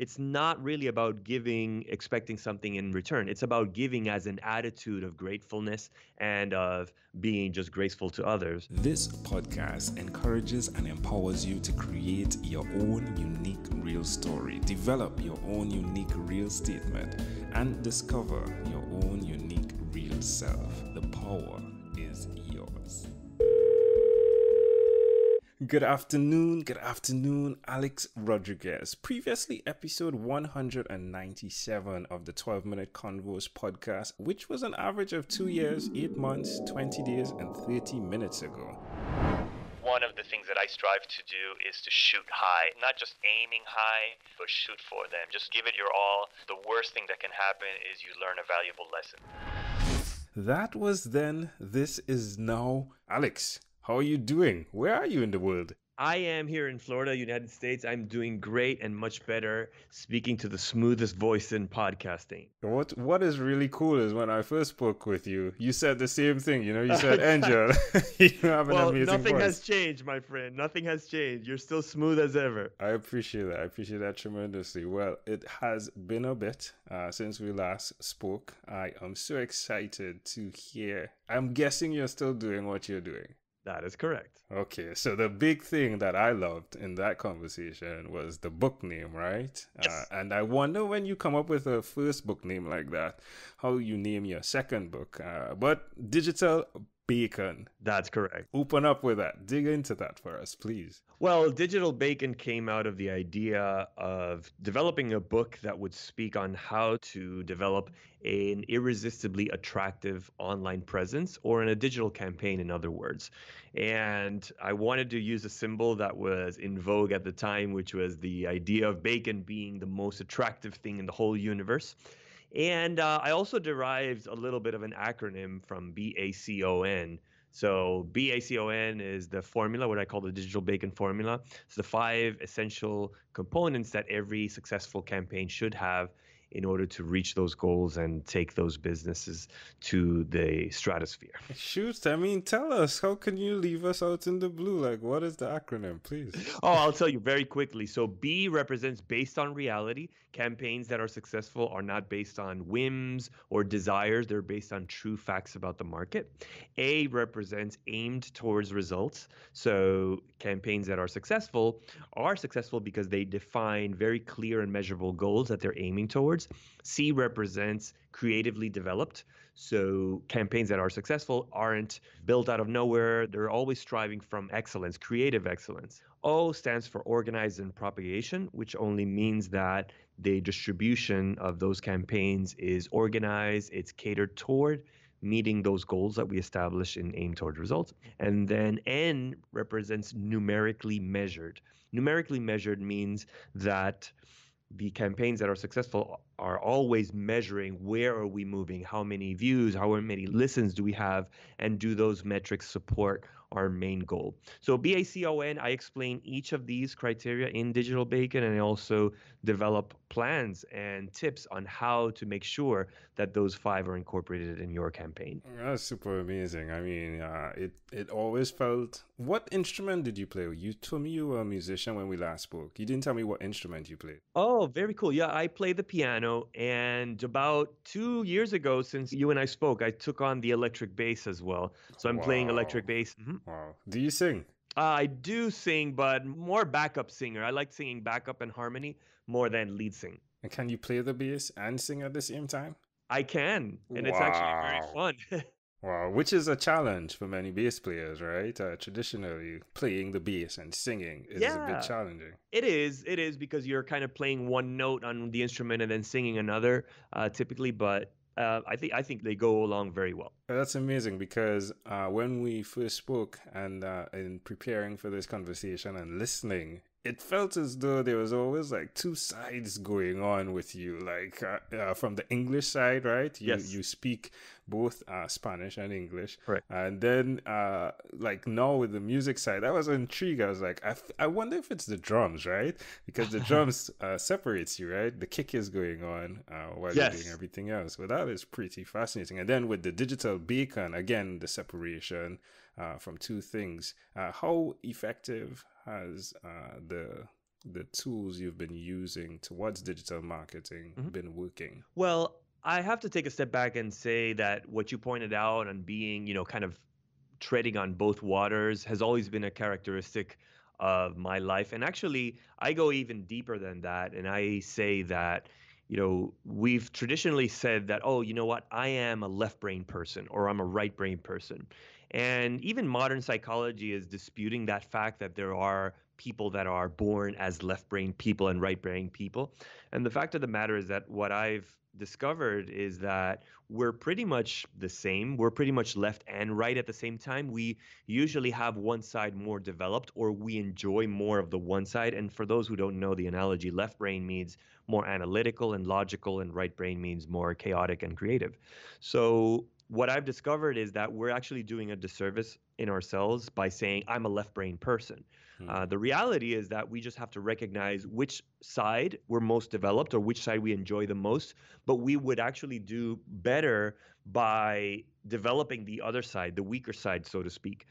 it's not really about giving, expecting something in return. It's about giving as an attitude of gratefulness and of being just graceful to others. This podcast encourages and empowers you to create your own unique real story, develop your own unique real statement, and discover your own unique real self. The power is yours. Good afternoon, Alex Rodriguez. Previously, episode 197 of the 12-Minute Convos podcast, which was an average of 2 years, 8 months, 20 days, and 30 minutes ago. One of the things that I strive to do is to shoot high, not just aiming high, but shoot for them. Just give it your all. The worst thing that can happen is you learn a valuable lesson. That was then. This is now. Alex, how are you doing? Where are you in the world? I am here in Florida, United States. I'm doing great and much better, speaking to the smoothest voice in podcasting. What is really cool is when I first spoke with you, you said the same thing. You said, Angel, you have an amazing nothing voice. has changed, my friend. Nothing has changed. You're still smooth as ever. I appreciate that. I appreciate that tremendously. Well, it has been a bit since we last spoke. I am so excited to hear. I'm guessing you're still doing what you're doing. That is correct. Okay, so the big thing that I loved in that conversation was the book name, right? Yes. And I wonder when you come up with a first book name like that, how you name your second book. But Digital Bacon. That's correct. Open up with that. Dig into that for us, please. Well, Digital Bacon came out of the idea of developing a book that would speak on how to develop an irresistibly attractive online presence, or in a digital campaign, in other words. And I wanted to use a symbol that was in vogue at the time, which was the idea of bacon being the most attractive thing in the whole universe. And I also derived a little bit of an acronym from BACON. So BACON is the formula, what I call the digital bacon formula. It's the 5 essential components that every successful campaign should have in order to reach those goals and take those businesses to the stratosphere. Shoot, tell us, how can you leave us out in the blue? Like, what is the acronym, please? Oh, I'll tell you very quickly. So B represents based on reality. Campaigns that are successful are not based on whims or desires. They're based on true facts about the market. A represents aimed towards results. So campaigns that are successful because they define very clear and measurable goals that they're aiming towards. C represents creatively developed. So campaigns that are successful aren't built out of nowhere. They're always striving from excellence, creative excellence. O stands for organized and propagation, which only means that the distribution of those campaigns is organized, it's catered toward meeting those goals that we establish in aim toward results. And then N represents numerically measured. Numerically measured means that the campaigns that are successful are always measuring where are we moving, how many views, how many listens do we have, and do those metrics support our main goal. So BACON, I explain each of these criteria in Digital Bacon, and I also develop plans and tips on how to make sure that those 5 are incorporated in your campaign. That's super amazing. It always felt... What instrument did you play? You told me you were a musician when we last spoke. You didn't tell me what instrument you played. Oh, very cool. Yeah, I play the piano, and about 2 years ago, since you and I spoke, I took on the electric bass as well. So I'm playing electric bass. Mm-hmm. Wow. Do you sing? I do sing, but more backup singer. I like singing backup and harmony more than lead sing. And can you play the bass and sing at the same time? I can, and it's actually very fun. Wow, which is a challenge for many bass players, right? Traditionally, playing the bass and singing is a bit challenging. It is because you're kind of playing one note on the instrument and then singing another, typically, but I think they go along very well. That's amazing because when we first spoke and in preparing for this conversation and listening, it felt as though there was always like 2 sides going on with you, like from the English side, right? You speak both Spanish and English. Right. And then like now with the music side, I was intrigued. I was like, I wonder if it's the drums, right? Because the drums separates you, right? The kick is going on while you're doing everything else. Well, that is pretty fascinating. And then with the digital bacon, again, the separation from 2 things. How effective has the the tools you've been using towards digital marketing Mhm. been working? Well, I have to take a step back and say that what you pointed out on being, kind of treading on both waters has always been a characteristic of my life. And actually, I go even deeper than that. And I say that, we've traditionally said that, oh, you know what, I am a left brain person or I'm a right brain person. And even modern psychology is disputing that fact that there are people that are born as left brain people and right brain people. And the fact of the matter is that what I've discovered is that we're pretty much the same. We're pretty much left and right at the same time. We usually have one side more developed or we enjoy more of the one side. And for those who don't know the analogy, left brain means more analytical and logical, and right brain means more chaotic and creative. So, what I've discovered is that we're actually doing a disservice in ourselves by saying, I'm a left brain person. Hmm. The reality is that we just have to recognize which side we're most developed or which side we enjoy the most, but we would actually do better by developing the other side, the weaker side, so to speak.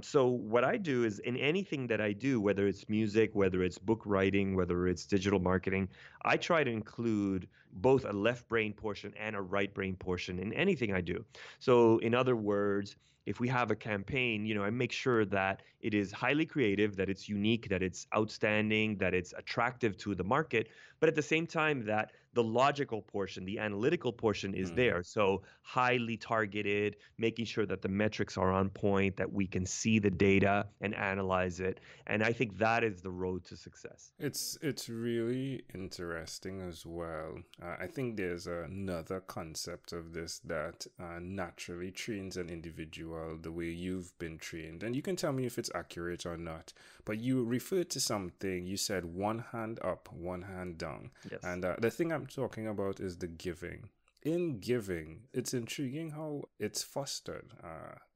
So, what I do is in anything that I do, whether it's music, whether it's book writing, whether it's digital marketing, I try to include both a left brain portion and a right brain portion in anything I do. So, in other words, if we have a campaign, I make sure that it is highly creative, that it's unique, that it's outstanding, that it's attractive to the market, but at the same time that the logical portion, the analytical portion is Hmm. there. So highly targeted, making sure that the metrics are on point, that we can see the data and analyze it. And I think that is the road to success. It's really interesting as well. I think there's another concept of this that naturally trains an individual the way you've been trained, and you can tell me if it's accurate or not. But you referred to something. You said one hand up, one hand down, Yes. and the thing I'm talking about is the giving. In giving, it's intriguing how it's fostered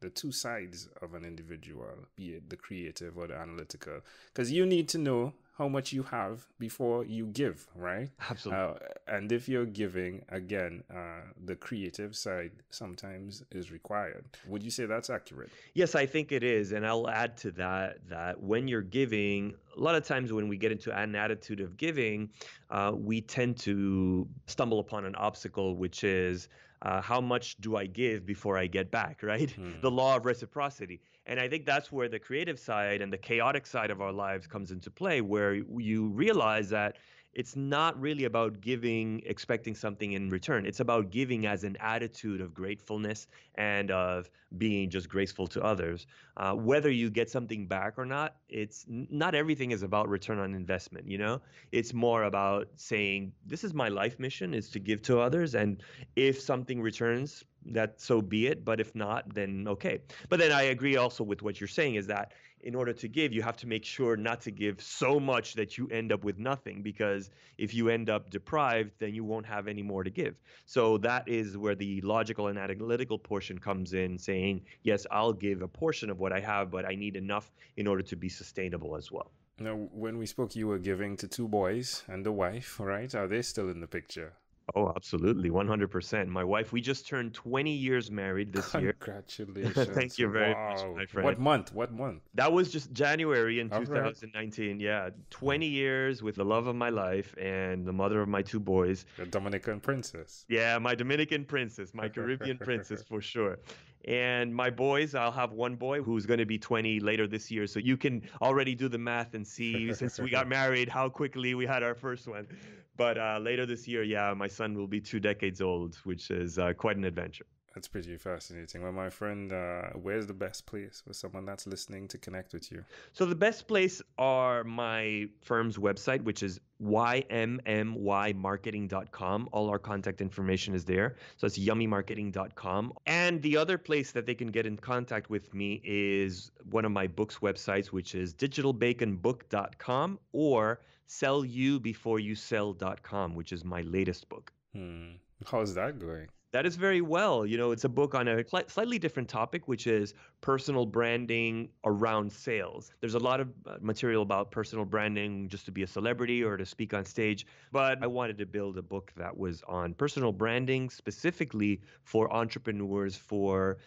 the two sides of an individual, be it the creative or the analytical, because you need to know how much you have before you give, right? Absolutely. And if you're giving, again, the creative side sometimes is required. Would you say that's accurate? Yes, I think it is. And I'll add to that when you're giving, a lot of times when we get into an attitude of giving, we tend to stumble upon an obstacle, which is how much do I give before I get back, right? The Hmm. law of reciprocity. And I think that's where the creative side and the chaotic side of our lives comes into play, where you realize that it's not really about giving expecting something in return. It's about giving as an attitude of gratefulness and of being just graceful to others. Whether you get something back or not, not everything is about return on investment. It's more about saying, this is my life mission, is to give to others. And if something returns, that so be it. But if not, then okay. But then I agree also with what you're saying is that in order to give, you have to make sure not to give so much that you end up with nothing, because if you end up deprived, then you won't have any more to give. So that is where the logical and analytical portion comes in, saying, yes, I'll give a portion of what I have, but I need enough in order to be sustainable as well. Now, when we spoke, you were giving to two boys and a wife, right? Are they still in the picture? Oh, absolutely. 100%. My wife, we just turned 20 years married this year. Thank Congratulations. you very much, Wow. my friend. What month? What month? That was just January in All right. 2019. Yeah, Hmm. 20 years with the love of my life and the mother of my two boys. The Dominican princess. Yeah, my Dominican princess, my Caribbean princess for sure. And my boys, I'll have one boy who's going to be 20 later this year. So you can already do the math and see, since we got married, how quickly we had our first one. But later this year, yeah, my son will be 2 decades old, which is quite an adventure. That's pretty fascinating. Well, my friend, where's the best place for someone that's listening to connect with you? So the best place are my firm's website, which is YMMYmarketing.com. All our contact information is there. So it's yummymarketing.com. And the other place that they can get in contact with me is one of my books websites, which is digitalbaconbook.com or sellyoubeforeyousell.com, which is my latest book. Hmm. How's that going? That is very well. It's a book on a slightly different topic, which is personal branding around sales. There's a lot of material about personal branding just to be a celebrity or to speak on stage, but I wanted to build a book that was on personal branding specifically for entrepreneurs, for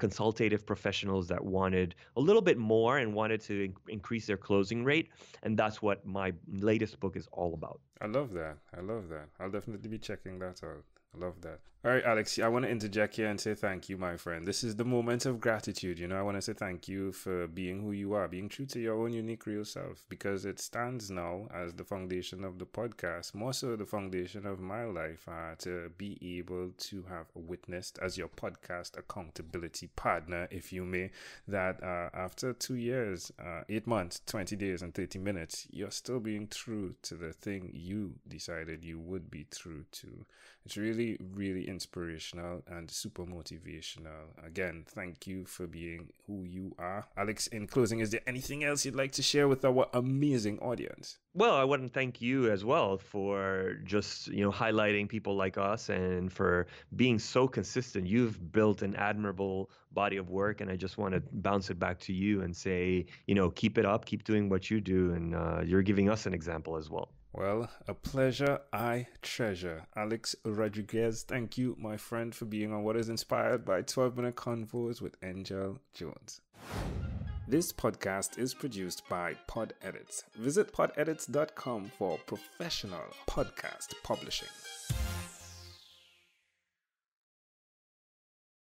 consultative professionals that wanted a little bit more and wanted to increase their closing rate. And that's what my latest book is all about. I love that. I love that. I'll definitely be checking that out. I love that. All right, Alex, I want to interject here and say thank you, my friend. This is the moment of gratitude. I want to say thank you for being who you are, being true to your own unique real self, because it stands now as the foundation of the podcast, more so the foundation of my life, to be able to have witnessed as your podcast accountability partner, if you may, that after 2 years, 8 months, 20 days, and 30 minutes, you're still being true to the thing you decided you would be true to. It's really, really inspirational and super motivational. Again, thank you for being who you are. Alex, in closing, is there anything else you'd like to share with our amazing audience? Well, I want to thank you as well for just, highlighting people like us and for being so consistent. You've built an admirable body of work, and I just want to bounce it back to you and say, keep it up, keep doing what you do, and you're giving us an example as well. Well, a pleasure I treasure. Alex Rodriguez, thank you, my friend, for being on what is inspired by 12-Minute Convos with Angel Jones. This podcast is produced by Pod Edits. Visit podedits.com for professional podcast publishing.